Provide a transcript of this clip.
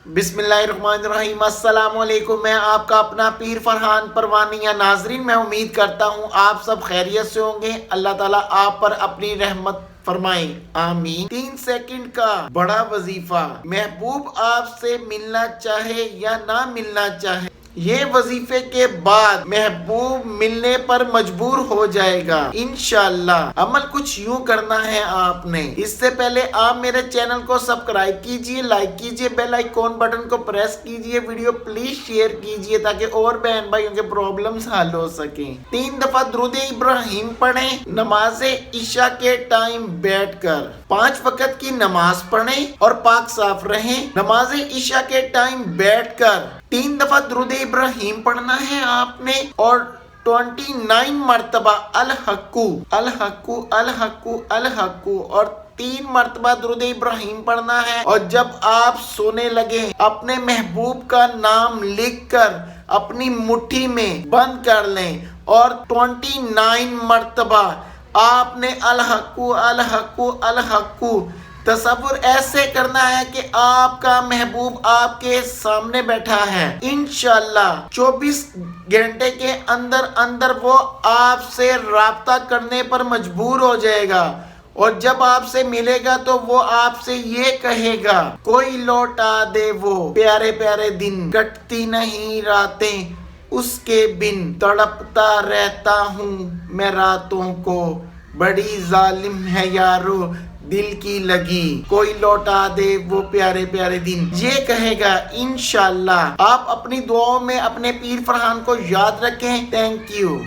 بسم اللہ الرحمن الرحیم۔ السلام علیکم، میں آپ کا اپنا پیر فرحان پروانیہ۔ ناظرین، میں امید کرتا ہوں آپ سب خیریت سے ہوں گے۔ اللہ تعالیٰ آپ پر اپنی رحمت فرمائے، آمین۔ 3 سیکنڈ کا بڑا وظیفہ۔ محبوب آپ سے ملنا چاہے یا نہ ملنا چاہے، یہ وظیفے کے بعد محبوب ملنے پر مجبور ہو جائے گا انشاءاللہ۔ عمل کچھ یوں کرنا ہے آپ نے۔ اس سے پہلے آپ میرے چینل کو سبسکرائب کیجئے، لائک کیجئے، بیل آئیکن بٹن کو پریس کیجئے، ویڈیو پلیز شیئر کیجئے تاکہ اور بہن بھائیوں کے پرابلمز حل ہو سکیں۔ 3 دفعہ درود ابراہیم پڑھیں نماز عشاء کے ٹائم بیٹھ کر۔ 5 وقت کی نماز پڑھیں اور پاک صاف رہیں۔ نماز عشاء کے ٹائم بیٹھ کر 3 دفعہ درود ابراہیم پڑھنا ہے آپ نے، اور 29 مرتبہ الحقو الحقو الحقو الحقو اور 3 مرتبہ درود ابراہیم پڑھنا ہے۔ اور جب آپ سونے لگے اپنے محبوب کا نام لکھ کر اپنی مٹھی میں بند کر لیں، اور 29 مرتبہ آپ نے الحقو الحقو الحقو۔ تصور ایسے کرنا ہے کہ آپ کا محبوب آپ کے سامنے بیٹھا ہے۔ انشاءاللہ 24 گھنٹے کے اندر اندر وہ آپ سے رابطہ کرنے پر مجبور ہو جائے گا، اور جب آپ سے ملے گا تو وہ آپ سے یہ کہے گا، کوئی لوٹا دے وہ پیارے پیارے دن، کٹتی نہیں راتیں اس کے بن، تڑپتا رہتا ہوں میں راتوں کو، بڑی ظالم ہے یارو دل کی لگی، کوئی لوٹا دے وہ پیارے پیارے دن، یہ کہے گا انشاءاللہ۔ آپ اپنی دعاؤں میں اپنے پیر فرحان کو یاد رکھیں۔ Thank you.